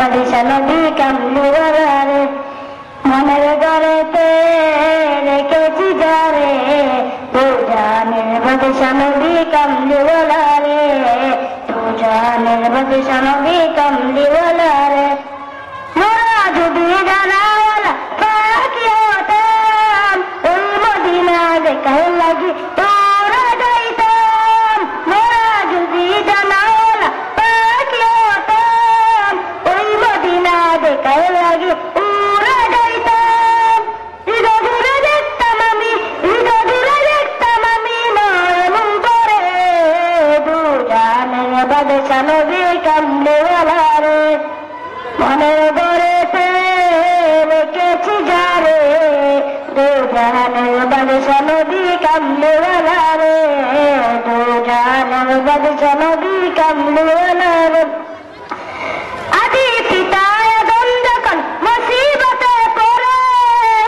বাদশা নবী কামলিওয়ালা রে, মনের ঘরেতে রেখেছি যারে, দু জাহানের বাদশা নবী কামলিওয়ালা রে, দু জাহানের বাদশা নবী কামলিওয়ালা রে। মোরা যদি জানাওয়ালা পাখি হতাম, ওই মদিনা দেখার লাগি তোরা যাইতাম। মোরা যদি জানাওয়ালা পাখি হতাম, ওই মদিনা দেখার লাগি তোরা যাইতাম। ঈদে দূরে দেখতাম আমি, ঈদে দূরে দেখতাম আমি মন করে, দু জাহানের বাদশা নবী কামলিওয়ালা রে, মনের ঘরেতে রেখেছি যারে, দু জাহানের বাদশা নবী কামলিওয়ালা রে, দু জাহানের বাদশা নবী কামলিওয়ালা রে। আদি পিতা আদম যখন মুসিবতে পড়ে,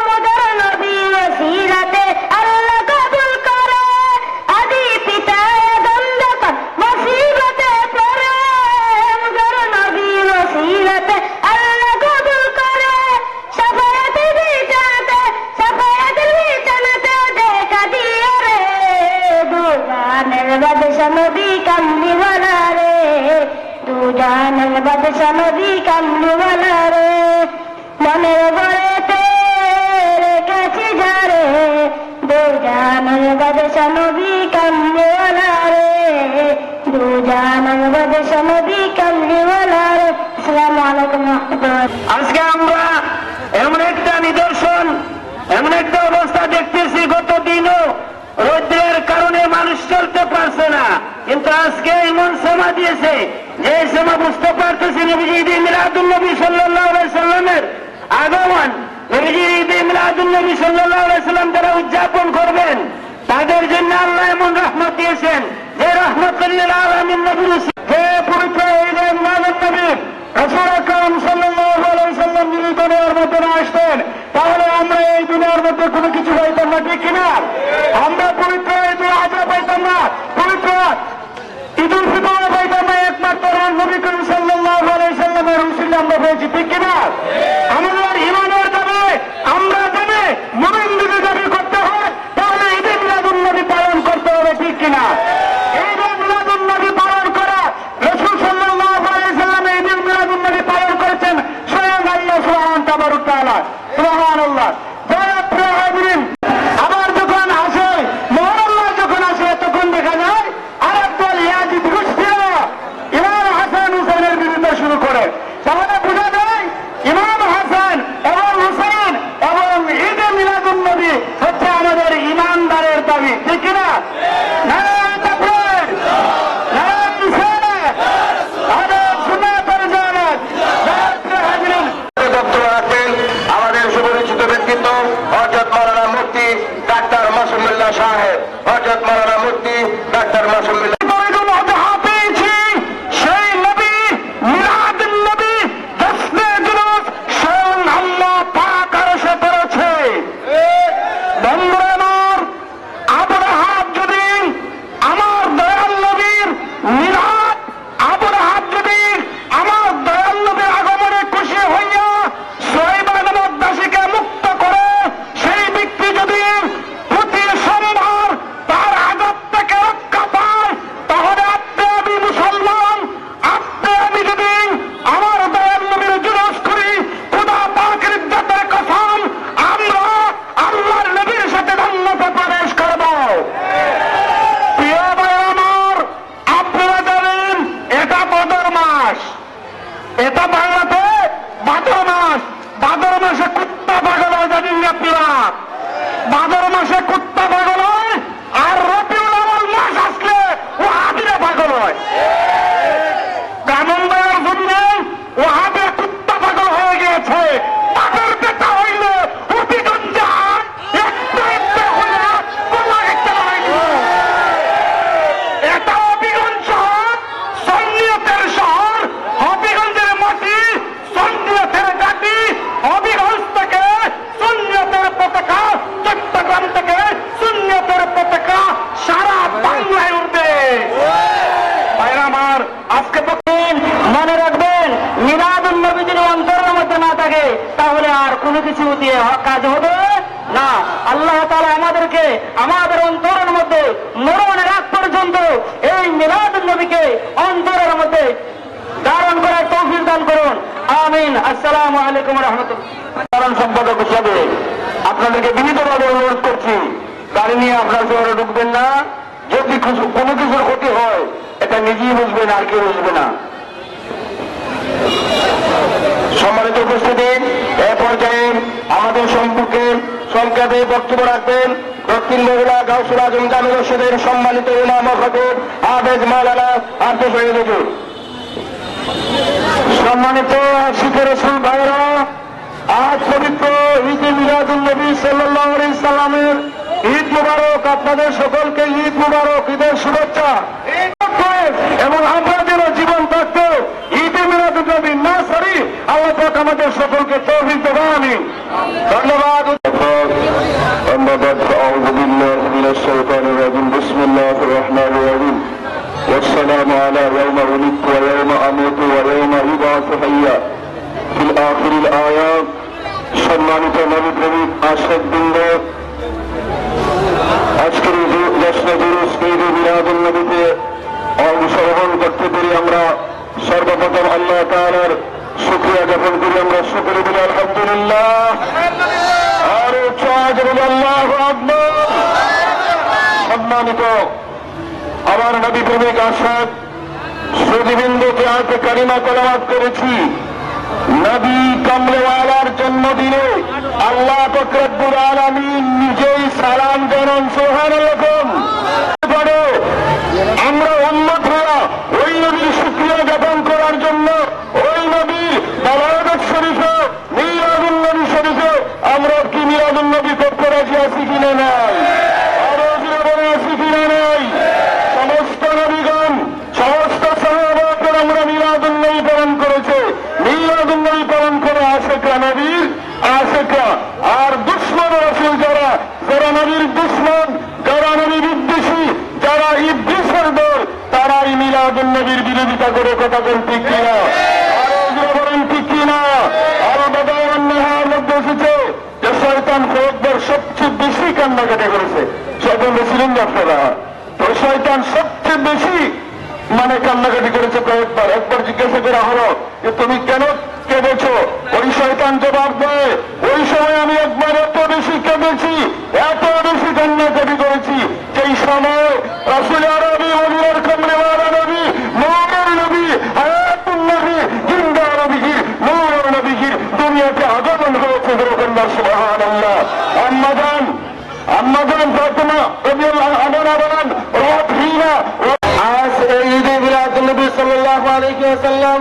মুদের নবী ওসিলাতে আল্লাহ কবুল করে। আদি পিতা আদম যখন মুসিবতে পড়ে, মুদের নবী ওসিলাতে আল্লাহ কবুল করে। শাফায়াতের বিছানাতে, শাফায়াতের বিছানাতে দেখা দিও রে, দু জাহানের বাদশা নবী কামলিওয়ালা রে, দু জাহানের বাদশা নবী কামলিওয়ালা রে। মনের ঘরেতে রেখেছি যারে, দু জাহানের বাদশা নবী কামলিওয়ালা রে, দু জাহানের বাদশা নবী কামলিওয়ালা রে। আসসালামু আলাইকুম ওয়া রাহমাতুল্লাহ। আজকে আমরা এমন একটা নিদর্শন, এমন একটা অবস্থা দেখতেছি, গত দিনও রৌদ্রের কারণে মানুষ চলতে পারছে না, কিন্তু আজকে এমন সময় দিয়েছে যে সময় বুঝতে পারতেছি নবীজি ঈদে মিলাদুন নবী সাল্লাল্লাহু আলাইহি সাল্লামের আগমন। নবীজির ঈদে মিলাদুন নবী সাল্লাল্লাহু আলাইহি সাল্লাম যারা উদযাপন করবেন, তাদের জন্য আল্লাহ এমন রহমত দিয়েছেন যে রহমত লিল আলামিন নবী, যে পবিত্র ঈদে মিলাদুন নবী রাসূল আকরাম সাল্লাল্লাহু আলাইহি সাল্লাম যদি দুনিয়ার মধ্যে না আসতেন, তাহলে আমরা এই দুনিয়ার মধ্যে কোনো কিছু পাইতাম না, ঠিক কিনা? আমরা পবিত্র ঈদুল আজহা পাইতাম না, পবিত্র ঈদুল ফিতর পাইতাম না, একমাত্র নবী করিম সাল্লাল্লাহু আলাইহি সাল্লামের উসিলায় আমরা পেয়েছি, ঠিক কিনা? আমাদের ঈমানের দাবি, আমরা যদি মুমিন যদি দাবি করতে হয়, তাহলে ঈদে মিলাদুন নবী পালন করতে হবে, ঠিক কিনা? ঈদে মিলাদুন নবী পালন করা, রাসূল সাল্লাল্লাহু আলাইহি সাল্লাম ঈদে মিলাদুন নবী পালন করেছেন স্বয়ং আল্লাহ সুবহানাহু তাবারক তাআলা। সুবহানাল্লাহ। আবার যখন আসে মুহররম মাস, যখন আসে তখন দেখা যায় আরেকদল ইয়াজিদ গোষ্ঠীরা ইমাম হাসান হুসাইনের বিরুদ্ধে শুরু করে। তাহলে বোঝা যায় ইমাম হাসান এবং নবী যদি অন্তরের মধ্যে না থাকে তাহলে আর কোনো কিছু দিয়ে কাজ হবে না। আল্লাহ তাআলা আমাদেরকে আমাদের অন্তরের মধ্যে মরণের আগ পর্যন্ত এই মিলাদুন নবীকে অন্তরের মধ্যে ধারণ করার তৌফিক দান করুন, আমিন। আসসালামু আলাইকুম ওয়া রাহমাতুল্লাহ। সাধারণ সম্পাদক হিসাবে আপনাদেরকে বিনীতভাবে অনুরোধ করছি, গাড়ি নিয়ে আপনার শহরে ঢুকবেন না। যদি কোনো কিছুর ক্ষতি হয় এটা নিজেই বুঝবেন, আর কেউ বুঝবে না। সম্মানিত উপস্থিতি, এ পর্যায়ে আমাদের সম্পর্কে সংক্ষেপে বক্তব্য রাখবেন দক্ষিণ মহিলা গাউসুল আজম জামে মসজিদের সম্মানিত ইমাম ও খতিব হাফেজ মাওলানা আব্দুল শহীদ হুজুর। সম্মানিত আশিক রাসূল ভাইরা, আজ পবিত্র ঈদ মিলাদুন নবী সাল্লাল্লাহু আলাইহি সাল্লামের ঈদ মুবারক। আপনাদের সকলকে ঈদ মুবারক, ঈদের শুভেচ্ছা। এবং আপনাদেরও জীবন থাকতো ঈদ মিলাদুন নবী না সারি আল্লাহ পাক আমাদের সকলকে তৌফিক দেন, আমিন। ধন্যবাদ। أعوذ بالله من الشيطان الرجيم بسم الله الرحمن الرحيم والسلام على يوم ولدت ويوم أموت ويوم يبعث حيا في الآخر الآيات। সম্মানিত নবী প্রেমিক আশিক বৃন্দ, আজকের জশ্নে জুলুস ঈদ মিলাদুন নবীতে অংশগ্রহণ করতে পেরে আমরা সর্বপ্রথম আল্লাহ তাআলার শুকরিয়া জ্ঞাপন করি। আমরা শুকর বলি আলহামদুলিল্লাহ, আর উচ্চাজ বলি আল্লাহু আকবার। সম্মানিত আমার নবী প্রেমিক আশিক সুদীবিন্দুকে আজকে কালিমা তেলাওয়াত করেছি। নবী কামলেওয়ালার জন্মদিনে আল্লাহ পাক রব্বুল আলামিন নিজেই সালাম জানান, সুবহানাল্লাহ। আমরা উম্মতরা ওই নবীর শুকরিয়া জ্ঞাপন করার জন্য ওই নবীর বালাগত শরীফে মিলাদুন নবী শরীফে আমরা কি মিলাদুন নবী করতে রাজি আছি কিনা নাই? আরো জোরে বলে আছি কিনা নাই? সমস্ত নবীগণ সমস্ত সাহাবাগণ আমরা মিলাদুন নবী পালন করেছে। মিলাদুন নবী পালন করে আশিকরা নবীর আশিকরা। আর দুশমন রাসূল যারা যারা নবীর দুশমন, যারা নবী বিদ্বেষী, যারা ইবলিসের দল, তারাই মিলাদুন নবীর বিরোধিতা করে কথা বলেন ঠিক কিনা? আরো জোরে বলেন ঠিক কিনা? আরো বাদাওয়ান নেহার মধ্যে এসেছে যে শয়তান একবার সবচেয়ে বেশি কান্নাকাটি করেছে। শয়তান ছিলেন না আপনারা? তো শয়তান সবচেয়ে বেশি কান্নাকাটি করেছে কয়েকবার। একবার জিজ্ঞাসা করা হলো যে তুমি কেন কেঁদেছ? ওই শয়তান জবাব দেয়, ওই সময় আমি একবার এত বেশি কেঁদেছি, এত বেশি কান্নাকাটি করেছি, যেই সময় রাসূল আরবি ওলিয়ার কামলেওয়ালা নবী, নূরের নবী, হায়াতুন নবী, জিন্দা নবীর, নূরের নবীর দুনিয়াতে আগমন হয়েছে। সুবহানাল্লাহ। আম্মাজান ফাতেমা রাদিয়াল্লাহু আনহা বলেন, আজ এই ঈদে মিলাদুন নবী সাল্লাল্লাহু আলাইহি ওয়াসাল্লাম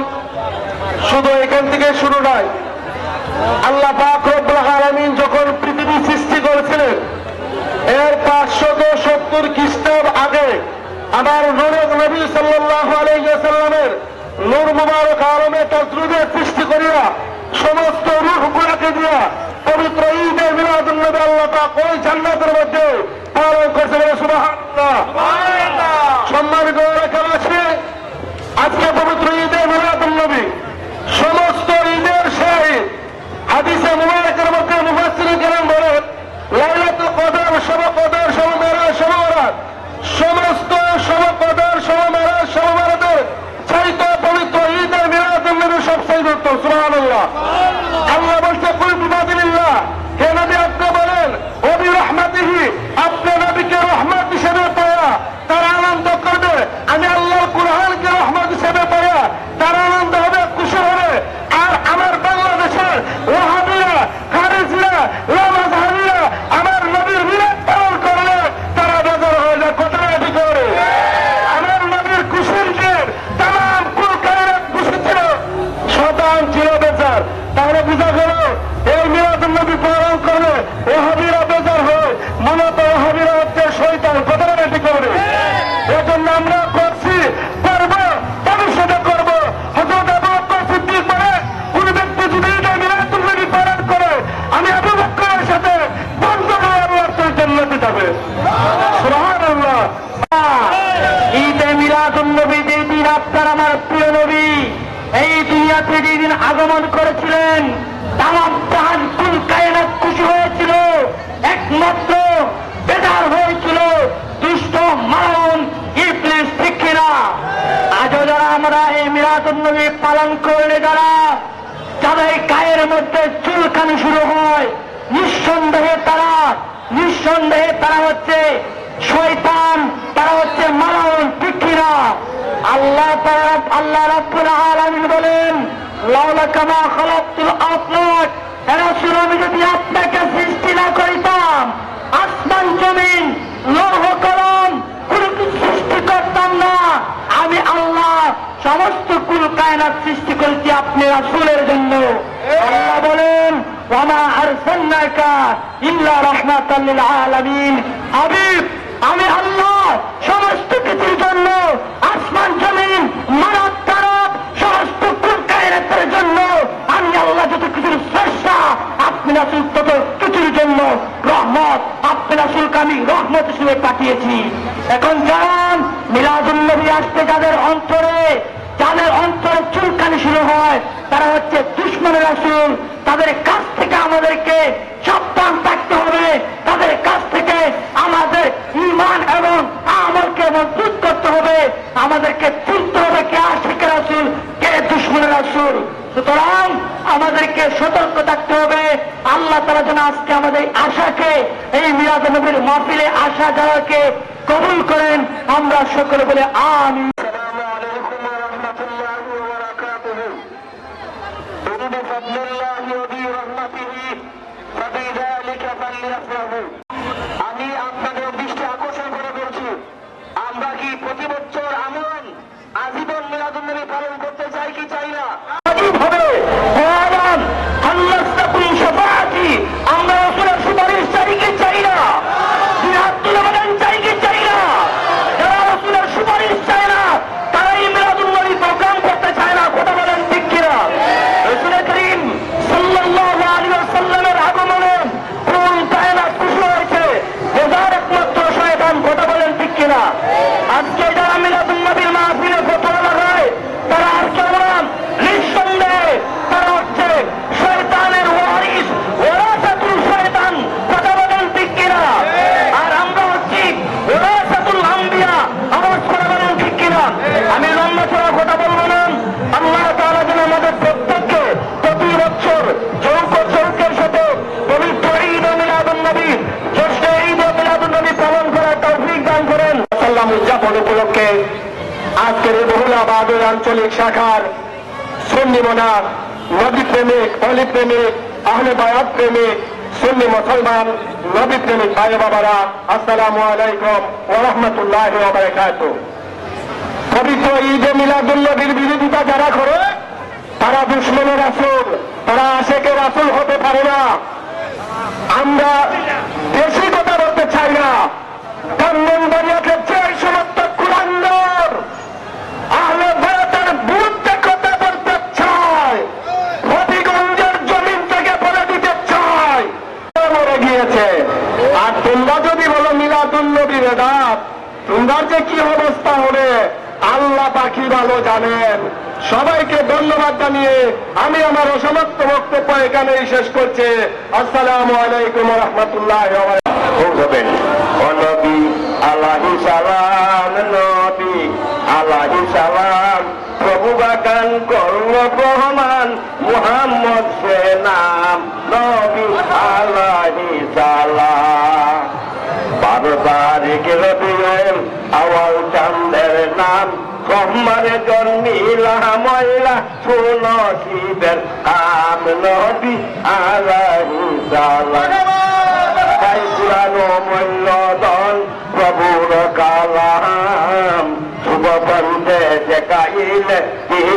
শুধু এখান থেকে শুরু নয়। আল্লাহ পাক রব্বুল আলামিন যখন পৃথিবী সৃষ্টি করেছিলেন এর 570 খ্রিস্টাব্দ আগে আমার নূরের নবী সাল্লাল্লাহু আলাইহি ওয়াসাল্লামের নূর মুবারক আলমে তাজরুদের সৃষ্টি করিয়া সমস্ত রূহগুলোকে দিয়া পবিত্র ঈদে মিলাদুন নবী আল্লাহ পাক ওই জান্নাতের মধ্যে পালন করতে বলে সুবহানাল্লাহ। সম্মানিত এলাকাবাসী, আজকে পবিত্র ঈদে মিলাদুন নবী সমস্ত ঈদের শাহিদ। হাদিসে মুবারকের মধ্যে মুফাসসিরিন কেরাম বলেন লাইলাতুল কদর, শবে কদর, শবে মেরাজ, শবে বরাত, সমস্ত শবে কদর, শবে মেরাজ, শবে বরাতের চাইতে পবিত্র ঈদে মিলাদুন নবী সবচেয়ে উত্তম। সুবহানাল্লাহ। আল্লাহ বলছে কুল বিফাদিলিল্লাহ, হে নবী আপনি বলেন ও বিরহমাতিহি, আপনি নবীকে রহমত হিসেবে পাওয়া তারা আনন্দ করবে। আমি আল্লাহর কুরআনকে রহমত হিসেবে পাওয়া তারা আনন্দ হবে, খুশি হবে। আর আমার বাংলাদেশের ওয়াহাবিরা, খারিজিরা, লামাজহাবিরা আমার নবীর মিলাদ পালন করলে তারা বেজার হয়ে যায়। কথাটা ঠিক করে আমার নবীর খুশির দিন তাম কুলকারীরা খুশি ছিল, শয়তান ছিল বেজার। তাহলে বুঝা গেল এই মিলাদুন নবী পালন করলে ওয়াহাবিরা বেজার হয়। মূলত ওয়াহাবিরা হচ্ছে শয়তান। কথাটা ঠিক করে এজন্য আমরা করছি, করবো, ভবিষ্যতে করবো। হযরত আবু বকর সিদ্দিক বলে কোন ব্যক্তি যদি ঈদে মিলাদুন নবী পালন করে আমি আবু বকরের সাথে বন্ধু হয়ে আল্লাহর জান্নাতে যাবে। সুবহানাল্লাহ। ঈদে মিলাদুন নবী যেই দিন আপনার আমার প্রিয় নবী এই দুনিয়াতে যেদিন আগমন আগমন করেছিলেন, তামাম জাহান কুল কায়নাত খুশি হয়েছিল, একমাত্র বেদার হয়েছিল দুষ্ট মারণ ইবলিস, ঠিক কিনা? আজও যারা আমরা এই মিলাদুন নবী পালন করলে যাদের গায়ের মধ্যে চুলকানি শুরু হয়, নিঃসন্দেহে তারা হচ্ছে শয়তান, তারা হচ্ছে মারণ, ঠিক কিনা? আল্লাহ রাব্বুল আলামিন বলেন, লাউলা কামা খালাকতুল আসমাক, রাসূল, আমি যদি আপনাকে সৃষ্টি না করিতাম, আসমান জমিন লৌহ কলম কোনো কিছু সৃষ্টি করতাম না। আমি আল্লাহ সমস্ত কুল কায়নাত সৃষ্টি করেছি আপনি রাসূলের জন্য। আল্লাহ বলেন, ওয়ামা আরসালনাকা ইল্লা রাহমাতাল লিল আলামিন। হাবিব, আমি আল্লাহ সমস্ত কিছুর জন্য, আসমান জমিন মানব তারক সমস্ত কুল কায়নাতের জন্য আমি আল্লাহ যত কিছুর স্রষ্টা, আপনি রাসূল তত কিছুর জন্য রহমত, আপনি রাসূলকে আমি রহমত হিসেবে পাঠিয়েছি। এখন জানান, মিলাদুন নবী আসতে যাদের অন্তরে চুলকানি শুরু হয়, তারা হচ্ছে দুশমনের রাসূল। তাদের কাছ থেকে আমাদেরকে সাবধান থাকতে হবে, তাদের কাছ থেকে আমাদের ঈমান এবং আমলকে মজবুত করতে হবে, আমাদেরকে চিনতে হবে কে আশিকের রাসূল, কে দুশমনের রাসূল। সুতরাং আমাদেরকে সতর্ক থাকতে হবে। আল্লাহ তাআলা যেন আজকে আমাদের আশাকে, এই মিলাদুন নবীর মাহফিলে আসা যাওয়াকে কবুল করেন। আমরা সকলে বলে আমিন। আমি আপনাদের দৃষ্টি আকর্ষণ করে বলছি, আমরা কি প্রতি বছর আমন আজীবন মিলাদুন নবী পালন করতে চাই কি চাই না? আমরা রাসূলের সুপারিশ চাই কি চাই না? জিহাদ তুলে বলেন চাই কি চাই না? যারা রাসূলের সুপারিশ চায় না, তারাই মিলাদুন নবী প্রোগ্রাম করতে চায় না, কথা বলেন ঠিক কিনা? রাসূল করিম সাল্লাল্লাহু আলাইহি ওয়াসাল্লামের আগমনে কুল কায়নাত খুশি হয়েছে, বেজার একমাত্র শয়তান, কথা বলেন ঠিক কিনা? আজকে যারা মিলাদুন নবীর মাহফিলে ফতোয়া লাগায়, তারা আর কেমন? নিঃসন্দেহে তারা হচ্ছে শয়তানের ওয়ারিস, ওয়ারাসাতুল শয়তান, কথা বলেন ঠিক কিনা? আর আমরা হচ্ছি ওয়ারাসাতুল আম্বিয়া, আওয়াজ করে বলেন ঠিক কিনা? আমি লম্বা চড়া কথা বলবো না। আল্লাহ তাআলা যেন আমাদের প্রত্যেককে প্রতি বছর চৌকের সাথে পবিত্র ঈদ মিলাদুন নবী, জ্যেষ্ঠ ঈদ মিলাদুন নবী পালন করার তৌফিক দান করেন। সাল্লাম উদযাপন উপলক্ষে আজকের এই বহুলাবাদ আঞ্চলিক শাখার সুন্নি মোনাফ, নবী প্রেমিক, অলি প্রেমিক, আহলে বায়াত প্রেমিক, সুন্নি মুসলমান, নবী প্রেমিক ভাই বাবারা, আসসালামু আলাইকুম ওয়া রাহমাতুল্লাহি ওয়া বারাকাতুহু। পবিত্র ঈদে মিলাদুন নবীর বিরোধিতা যারা করে, তারা দুশমনের রাসূল, তারা আশিকের রাসূল হতে পারে না। আমরা বেশি কথা বলতে চাই না, ব্রাহ্মণবাড়িয়াকে যে সমস্ত কুলাঙ্গার আহলে বায়াতের বিরুদ্ধে কথা বলতে চায়, হবিগঞ্জের জমিন থেকে বলে দিতে চায়, মরে গিয়েছে। আর তোমরা যদি বলো মিলাদুন নবী বেদাত, তোমরা যে কি অবস্থা হবে আল্লাহ পাকি ভালো জানেন। সবাইকে ধন্যবাদ জানিয়ে আমি আমার অসমাপ্ত বক্তব্য এখানেই শেষ করছি। আসসালামু আলাইকুম ওয়া রাহমাতুল্লাহি ওয়া বারাকাতুহু। নবী আলাইহিস সালাম, নবী আলাইহিস সালাম, প্রভু বাগান করল রহমান, মুহাম্মদ সে নাম, নবী আলাইহিস সালাম। 12 তারিখ রবিউল আউয়াল চাঁদের নাম, সোমবারে জন্মিলা ময়লা, ষোলো শিবের কাম, নবী আলাইহিস সালাম। তাই পুরানো মূল্যধন প্রভুর কালাম, শুভ পন্থে দেখাইলে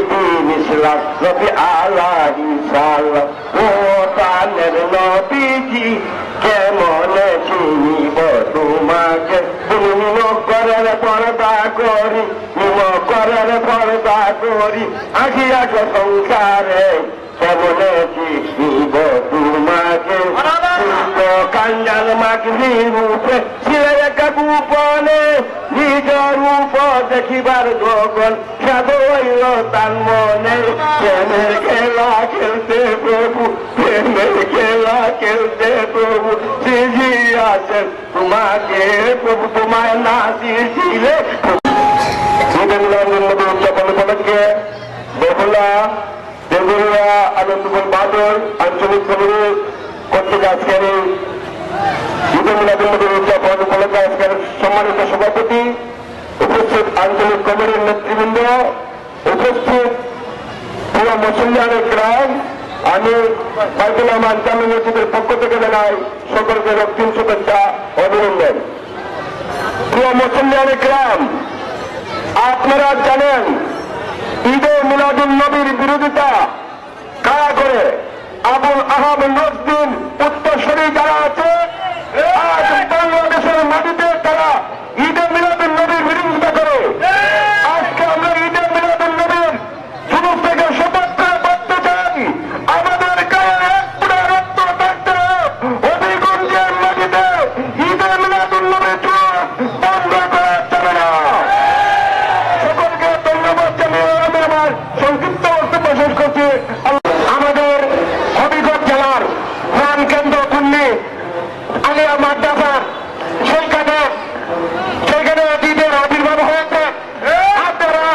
দিন ইসলাম, নবী আলাইহিস সালাম। ও প্রাণের নবীজি, কেমনে চিনিব তোমাকে, নিম করের পর্দা করি, নিম করের পর্দা করি, আসিয়াছ সংসারে, কেমনে চিনিব তোমাকে। কাঞ্জাল মাগরি রূপে ছিলে এক গোপনে, নিজ রূপ দেখিবার গগন জাদু হইল তার মনে, প্রেমের খেলা খেলতে প্রভু, প্রেমের খেলা খেলতে প্রভু সিজিয়াছেন তোমাকে, প্রভু তোমায় না দিয়েছিলে। উদযাপন উপলক্ষে বেহুলা দেগুলিয়া আনন্দপুর বাদল আঞ্চলিক কমিটি কর্তৃক আজকের ঈদুল মিলাদুন নবী উদযাপন উপলক্ষে আজকের সম্মানিত সভাপতি, উপস্থিত আঞ্চলিক কমিটির নেতৃবৃন্দ, উপস্থিত পুরো মুসলমানের গ্রাম, আমি বাইতুল রহমান জামে মসজিদের পক্ষ থেকে জানাই সকলকে রক্তিম শুভেচ্ছা অভিনন্দন। প্রিয় মুসলমানের গ্রাম, আপনারা জানেন ঈদে মিলাদুন নবীর বিরোধিতা কারা করে? আবুল আহাব নজদিন উত্তরসূরি যারা আছে, আজ বাংলাদেশের মাটিতে তারা ঈদে মিলাদুন নবীর বিরোধিতা করে। আজকে আমরা ঈদে মিলাদুন নবীর জুলুস থেকে শপথ করে বলতে চাই, আমাদের গায়ে এক পুরা রক্ত থাকতে হবিগঞ্জের মাটিতে ঈদে মিলাদুন নবীর জুলুস বন্ধ করা যাবে না। সকলকে ধন্যবাদ জানিয়ে আমি আমার সংক্ষিপ্ত বক্তব্য শেষ করছি। আমাদের হবিগঞ্জ জেলার প্রাণ কেন্দ্র কুন্নি আলিয়া মাদ্রাসা, সেইখানে ঈদের আবির্ভাব হয়েছে। আপনারা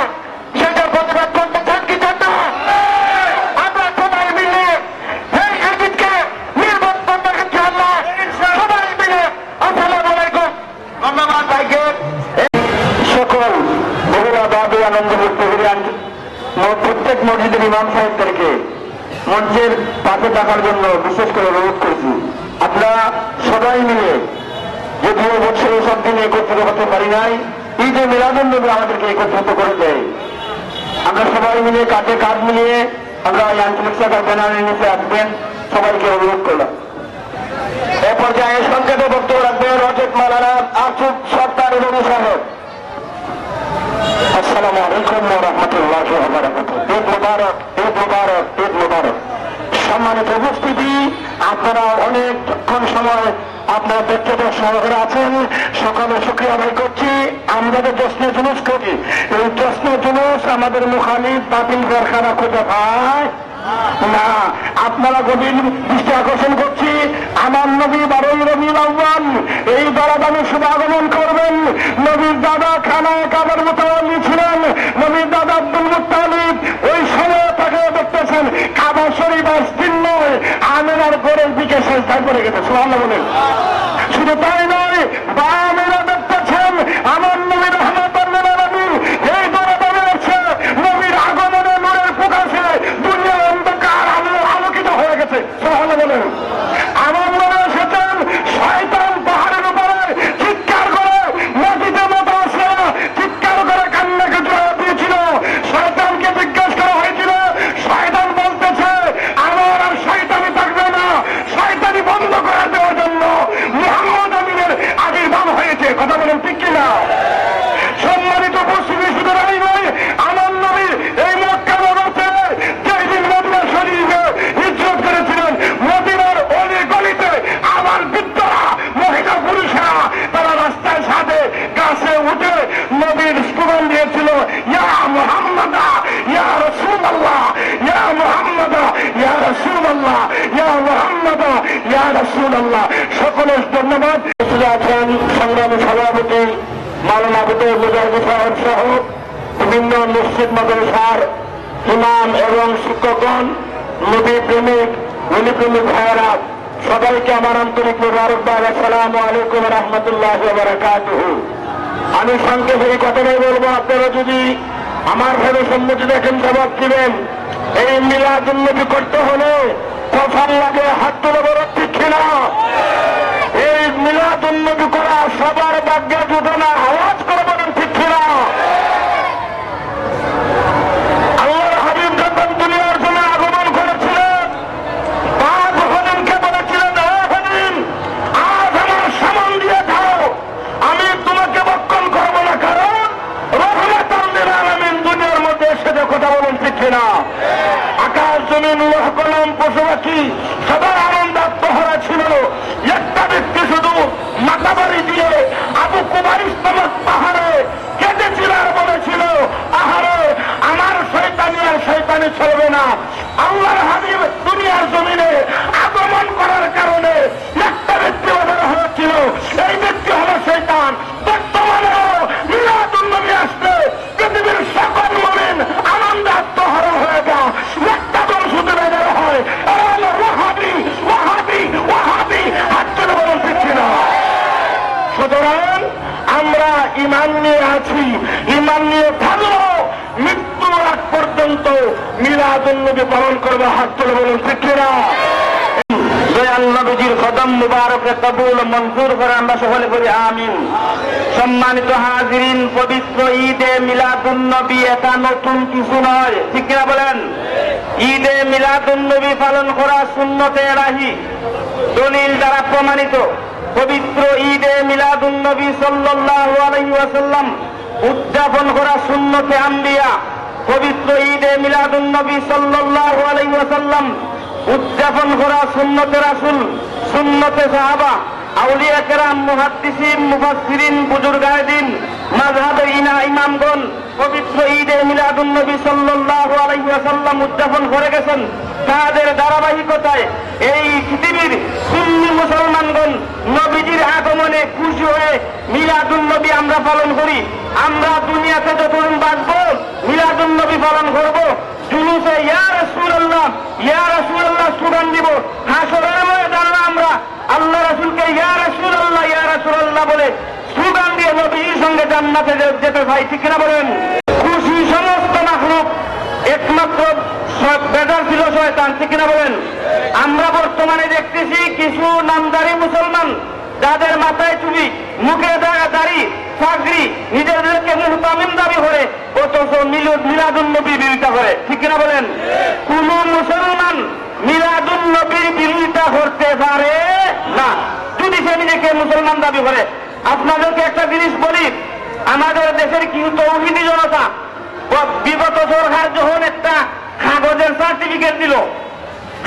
সেটা প্রতিবাদ করতে চান কি চান না? আমরা সবাই মিলে এই ঈদকে নির্বাচন করতে ইনশাআল্লাহ সবাই মিলে। আসসালামু আলাইকুম। ধন্যবাদ ভাইকে। সকল বহুরা বাদী আনন্দপুর প্রত্যেক মসজিদের ইমাম সাহেবদেরকে মঞ্চের পাশে থাকার জন্য বিশেষ করে অনুরোধ করছি। আপনারা সবাই মিলে, যদিও বছর সব দিনে একত্রিত হতে পারি নাই, ঈদে মিলাদুন নবী আমাদেরকে একত্রিত করে দেয়। আমরা সবাই মিলে কাঁধে কাঁধ মিলিয়ে আমরা এই আঞ্চলিক শাখার ব্যানারের নিচে আসবেন, সবাইকে অনুরোধ করলাম। এ পর্যায়ে সংক্ষেপে বক্তব্য রাখবেন রজত মাওলানা আসিফ সরদার ইমামি সাহেব। আসসালামু আলাইকুম ওয়া রাহমাতুল্লাহি ওয়া বারাকাতুহু। ঈদ মুবারক, ঈদ মুবারক, ঈদ মুবারক। সম্মানিত উপস্থিতি, আপনারা অনেকক্ষণ সময় আপনারা ব্যক্তিগত সহকারে আছেন, সকলে শুকরিয়া আদায় করছি। আমরা যে জশ্নে জুলুস করি, এই জশ্নে জুলুস আমাদের মুখালিফ বাতিল কারখানা খুঁজে পায় না। আপনারা গভীর দৃষ্টি আকর্ষণ করছি, আমার নবী 12 রবিউল আউয়াল এই দরাদামে শুভাগমন করবেন। নবীর দাদা খানায় কাবার মুতাওয়াল্লি ছিলেন, নবীর দাদা আব্দুল মুত্তালিব ওই সময় তাকে দেখতেছেন কাবা শরীফ স্থির নয়, আমিনার গোড়ের দিকে সেজদায় পড়ে গেছে। সুবহানাল্লাহ বলেন। শুধু তাই নয়, বামেরা দেখতেছেন আমার নবী রহমাতুল লিল আলামিন এই দরাদামে আছে, নবীর আগমনে নূরের প্রকাশে দুনিয়া অন্ধকার আলোকিত হয়ে গেছে। সুবহানাল্লাহ বলেন। আমার মনে এসেছেন শয়তান পাহাড়ের উপরে চিৎকার করে নদীতে মতো আসে চিৎকার করে কান্নাকে জড়া দিয়েছিল। শয়তানকে জিজ্ঞেস করা হয়েছিল, শয়তান বলতেছে আমার আর শয়তানি থাকবে না, শয়তানি বন্ধ করে দেওয়ার জন্য মুহাম্মদ আমিনের আবির্ভাব হয়েছে। কথা বলেন ঠিক কিনা? সম্মানিত উপস্থিতি, শুধু তাই নয়, আমার নবীর এই মক্কা নগরতে যেদিন মদিনা শরীফে হিজরত করেছিলেন, মদিনার অলি গলিতে আমার বৃদ্ধরা, মহিলা পুরুষেরা তারা রাস্তায় সাথে গাছে উঠে নবীর স্লোগান দিয়েছিল, ইয়া মুহাম্মাদা ইয়া রাসূলুল্লাহ, ইয়া মুহাম্মাদা ইয়া রাসূলুল্লাহ, ইয়া মুহাম্মাদা ইয়া রাসূলুল্লাহ। সকলের ধন্যবাদ। আছেন সংগ্রামী সভাপতি মাওলানা আবুদুল মুজাহিদ সাহেব সহ বিভিন্ন মসজিদ মাদ্রাসার ইমাম এবং শিক্ষকগণ, নবী প্রেমিক, নবী প্রেমিক ভাইয়েরা, সবাইকে আমার আন্তরিক মোবারকবাদ। আসসালামু আলাইকুম ওয়া রাহমাতুল্লাহি ওয়া বারাকাতুহু। আমি সংক্ষেপে এই কথাটাই বলবো, আপনারা যদি আমার ভাবে সম্মতি দেখেন জবাব দিবেন। এই মিলাদুন নবী করতে হলে কফার লাগে, হাত তুলে বড় ঠিক না। এই মিলাদুন নবী করা সবার ভাগ্যে জুটে না। আওয়াজ করে বলেন ঠিক না। আল্লাহর হাবিব যখন দুনিয়ার জন্য আগমন করেছিলেন, পাঁচ হরিণকে বলেছিলেন, হরিণ আজ আমার সামান দিয়ে খাও, আমি তোমাকে বক্ষণ করবো না, কারণ রহমাতুল লিল আলামিন দুনিয়ার মধ্যে এসেছে। কথা বলেন ঠিক না? আকাশ জমিন লোহ কলম পশু পাখি সবার আনন্দ আত্মহারা ছিল। একটা ব্যক্তি শুধু মাথাবাড়ি দিয়ে আবু কুবাইস নামক পাহাড়ে কেঁদেছিল আর বলেছিল, আহারে চলবে না। আল্লাহর হাবিব দুনিয়ার জমিনে আগমন করার কারণে একটা ব্যক্তি বাজার হয়েছিল, এই ব্যক্তি হলো শয়তান। বর্তমানেও মিলাদুন্নবী আসলে পৃথিবীর সকল মুমিন আনন্দে আত্মহারা হয়ে যায়। একটা দল শুধু বেজার হয়, এরা হলো ওয়াহাবি ওয়াহাবি ওয়াহাবি। হাত তুলে বলুন ঠিক কিনা? সুতরাং আমরা ঈমান নিয়ে আছি, ঈমান নিয়ে থাকবো, মৃত্যুর আগ পর্যন্ত মিলাদুন্নবী পালন করবো। হাত তুলে বলুন ঠিক কিনা? দয়াল নবীজির কদম মুবারকে কবুল মঞ্জুর করে আমরা সকলে বলি আমিন। সম্মানিত হাজিরিন, পবিত্র ঈদে মিলাদুন্নবী এটা নতুন কিছু নয়, ঠিক কিনা বলেন? ঈদে মিলাদুন্নবী পালন করা সুন্নতে রাহি, দলিল দ্বারা প্রমাণিত। পবিত্র ঈদে মিলাদুন্নবী সাল্লাল্লাহু আলাইহি ওয়াসাল্লাম উদযাপন করা সুন্নতে আম্বিয়া। পবিত্র ঈদে মিলাদুন্নবী সাল্লাল্লাহু আলাইহি ওয়াসাল্লাম উদযাপন করা সুন্নতে রাসূল, সুন্নতে সাহাবা, আউলিয়া কেরাম, মুহাদ্দিসিন, মুফাসসিরিন, বুজুর্গায়ে দ্বীন, মাযহাবের ইমামগণ পবিত্র ঈদে মিলাদুন্নবী সাল্লাল্লাহু আলাইহি ওয়াসাল্লাম উদযাপন করে গেছেন। তাদের ধারাবাহিকতায় এই পৃথিবীর সুন্নি মুসলমানগণ নবীজির আগমনে খুশি হয়ে মিলাদুন্নবী আমরা পালন করি। আমরা দুনিয়াতে যতদিন বাঁচবো মিলাদুন্নবী পালন করব। জুলুসে ইয়া রাসূলুল্লাহ ইয়া রাসূলুল্লাহ স্লোগান দিব। হাসরের ময়দানে আমরা আল্লাহ রাসূলকে ইয়া রাসূলুল্লাহ ইয়া রাসূলুল্লাহ বলে স্লোগান দিয়ে নবীর সঙ্গে জান্নাতে যেতে চাই, ঠিক কিনা বলেন? খুশি সমস্ত মাখলুক, একমাত্র বেজার ছিল শয়তান, ঠিক কিনা বলেন? আমরা বর্তমানে দেখতেছি কিছু নামদারি মুসলমান যাদের মাথায় চুলি, মুখে দাড়ি, পাগড়ি, নিজেদেরকে মুহতামিম দাবি করে, অথচ মিলাদুন্নবীর বিরোধিতা করে, ঠিক কিনা বলেন? কোন মুসলমান মিলাদুন্নবীর বিরোধিতা করতে পারে না যদি সে নিজেকে মুসলমান দাবি করে। আপনাদেরকে একটা জিনিস বলি, আমাদের দেশের কিছু তৌহিদি জনতা বিগত সরকার যখন একটা কাগজের সার্টিফিকেট দিল,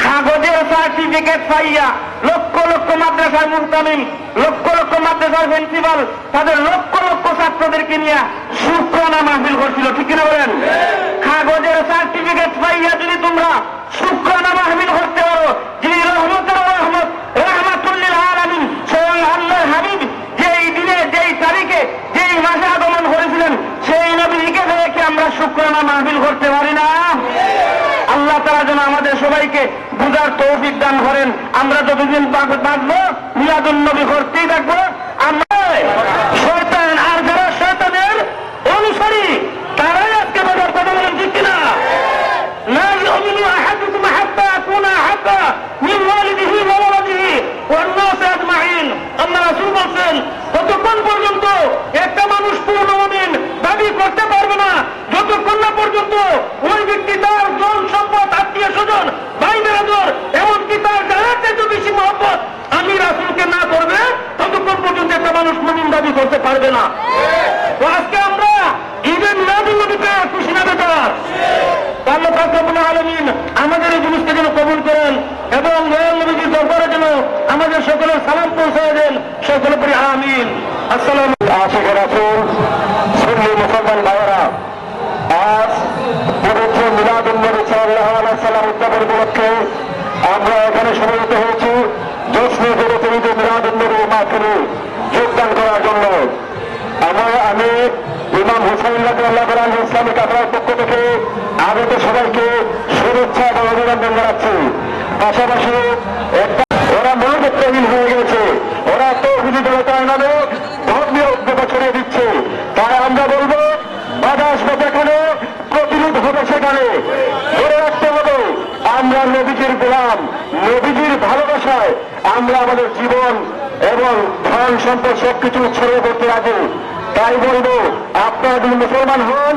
কাগজের সার্টিফিকেট পাইয়া লক্ষ লক্ষ মাদ্রাসার মুহতামিম, লক্ষ লক্ষ মাদ্রাসার প্রিন্সিপাল তাদের লক্ষ লক্ষ ছাত্রদেরকে নিয়ে শুকরানা মাহফিল করছিল, ঠিক কিনা বলেন? কাগজের সার্টিফিকেট পাইয়া যদি তোমরা শুকরানা মাহফিল করতে পারো, যিনি রহমতের রহমত, রাহমাতুল লিল আলামিন, স্বয়ং আল্লাহর হাবিব যেই দিনে, যেই তারিখে, যেই মাসে আগমন করেছিলেন, সেই নবীকে দেখে আমরা শুকরানা মাহফিল করতে পারি না? আল্লাহ তাআলা যেন আমাদের সবাইকে বুঝার তৌফিক দান করেন। আমরা যতদিন বাঁচবো মিলাদুন্নবী করতেই থাকবো। আমরা শয়তান আর যারা শয়তানের অনুসারী তারাই আজকে বাজার কথা বলেন, ঠিক কিনা? লা ইউমিনু আহাদুকুম হাত্তা আকুনা আহাব্বা মিন ওয়ালিদিহি ওয়া ওয়ালাদিহি ওয়ান নাসি আজমাইন। আল্লাহ রাসূল বলেন, ততক্ষণ পর্যন্ত একটা মানুষ পূর্ণ মুমিন দাবি করতে পারবে না যতক্ষণ না পর্যন্ত ওই ব্যক্তি তার জন সম্পদ, আত্মীয় স্বজন, ভাই বেরাদর, এমনকি তার জানার চেয়ে বেশি মহব্বত আমি রাসূলকে না করবে, ততক্ষণ পর্যন্ত একটা মানুষ মুমিন দাবি করতে পারবে না। তো আজকে আমরা ঈদে মিলাদুন্নবীতে খুশি না বেকার? আল্লাহ পাক রব্বুল আলামিন আমাদের এই জিনিসটা যেন কবুল করেন এবং দয়াল নবীজির দরবারে যেন আমাদের সকলের সালাম পৌঁছায় দেন। সকলে পড়ি আমিন। আসসালামু আশিক রাসূল, সুন্নি মুসলমান ভাইয়েরা, আজ পবিত্র মিলাদুন্নবী সাল্লাল্লাহু আলাইহি ওয়াসাল্লাম উদযাপন উপলক্ষে আমরা এখানে সমবেত হয়েছি জশ্নে পবিত্র ঈদে মিলাদুন্নবী মাহফিলে যোগদান করার জন্য। আমি ইমাম হুসাইন রাদিয়াল্লাহু তাআলা ইসলামিক আখড়ার পক্ষ থেকে আমাদের সবাইকে শুভেচ্ছা এবং অভিনন্দন জানাচ্ছি। পাশাপাশি ওরা মনোবৃত্তহীন হয়ে গেছে, ওরা তৌহিদি জনতার নামে ধর্মীয় উদ্যোগ ছড়িয়ে দিচ্ছে। তাই আমরা বলবো বাধা আসবে যেখানে, প্রতিরোধ হবে সেখানে। ধরে রাখতে হবে আমরা নবীজির গোলাম, নবীজির ভালোবাসায় আমরা আমাদের জীবন এবং ধন সম্পদ সবকিছু উৎসর্গ করতে রাজি। তাই বলবো আপনারা যদি মুসলমান হন,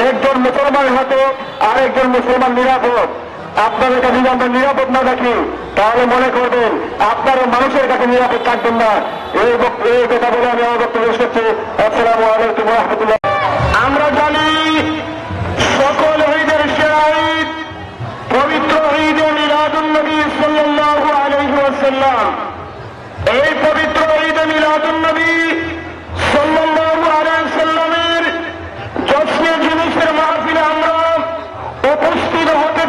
একজন মুসলমান হাতে আরেকজন মুসলমান নিরাপদ। আপনাদের কাছে যদি আমরা নিরাপদ না রাখি তাহলে মনে করবেন আপনারা মানুষের কাছে নিরাপদ থাকবেন না। এই কথা বলে আমি আমার বক্তব্য শেষ করছি। আসসালামু আলাইকুম ওয়া রাহমাতুল্লাহ। আমরা জানি সকল ঈদের সেরা ঈদ পবিত্র ঈদে মিলাদুন্নবী সাল্লাল্লাহু আলাইহি ওয়াসাল্লাম। এই পবিত্র ঈদে মিলাদুন্নবী সাল্লাল্লাহু আলাইহি ওয়াসাল্লামের জশ্নে জুলুসের মাহফিলে আমরা উপস্থিত হতে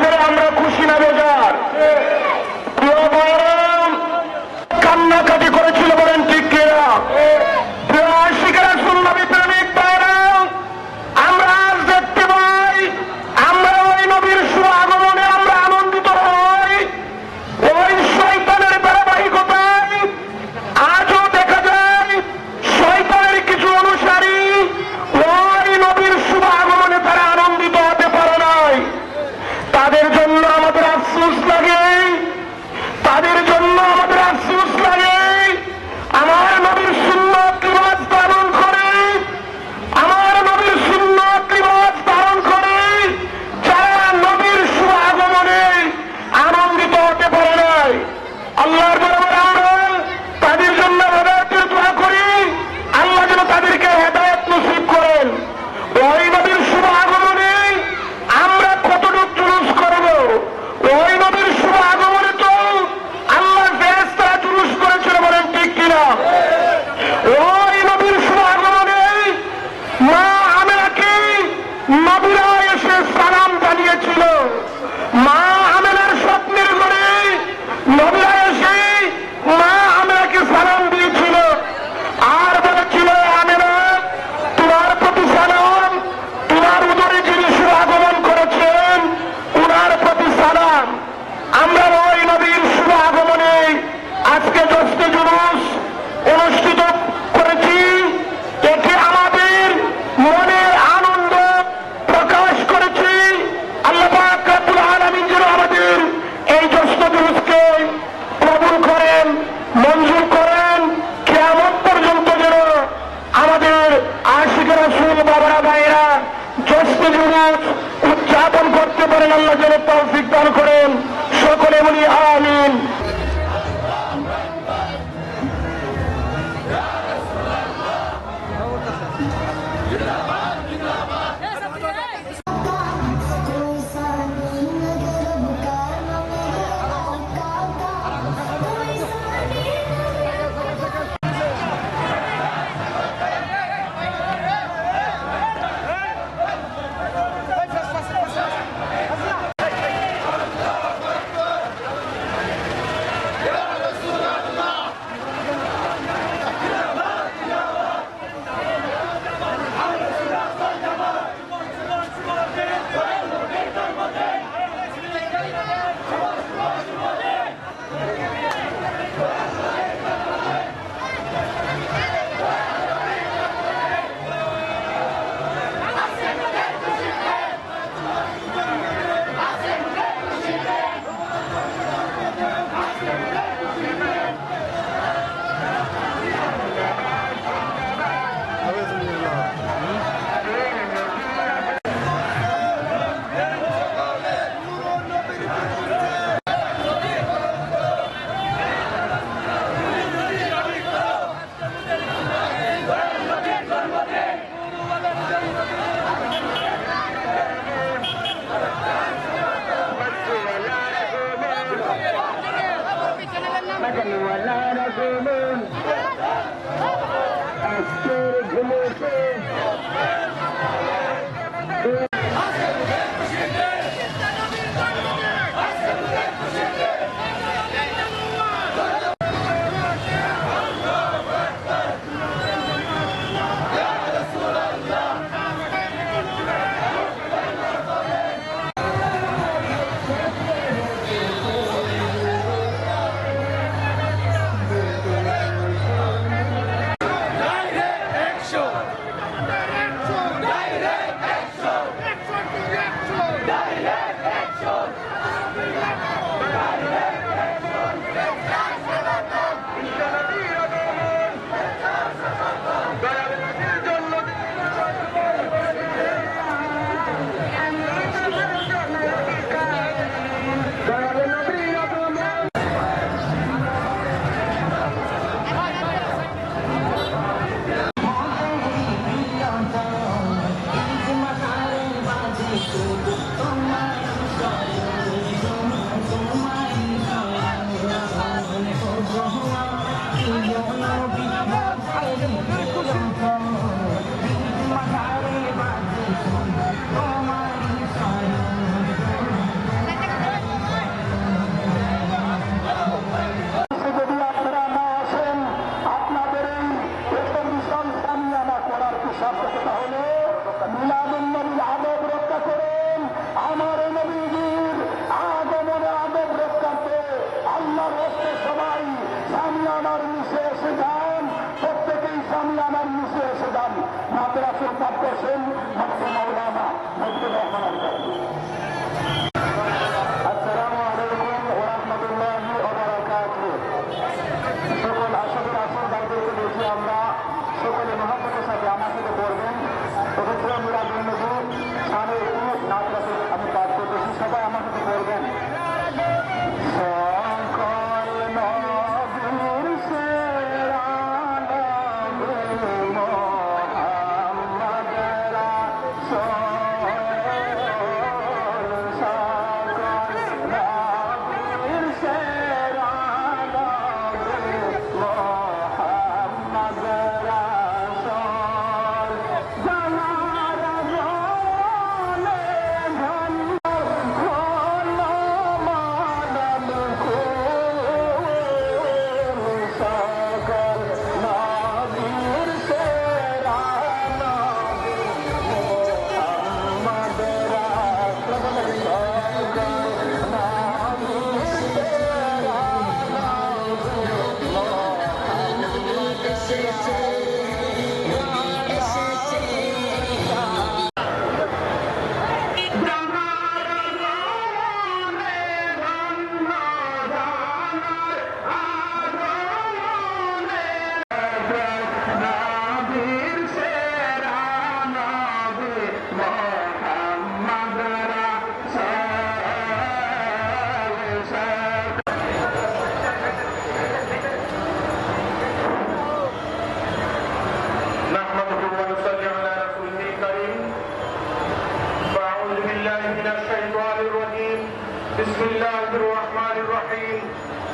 বলি আমিন।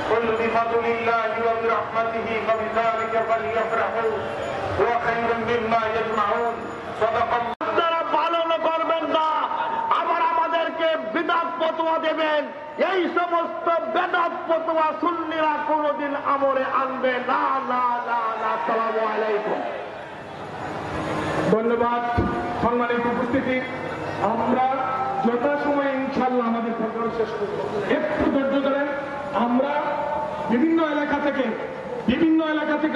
قل بفضل الله وبرحمته فبذلك فليفرحوا هو خير مما يجمعون صدق الله আপনারা পালন করবেন না, আবার আমাদেরকে বিদআত ফতোয়া দেবেন। এই সমস্ত বেদাত ফতোয়া সুন্নিরা কোনোদিন আমলে আনবে না। আসসালামু আলাইকুম। ধন্যবাদ। সম্মানিত উপস্থিতি, আমরা যথাসময়ে ইনশাআল্লাহ আমাদের প্রোগ্রাম শেষ করব। একটু ধৈর্য ধরেন। আমরা বিভিন্ন এলাকা থেকে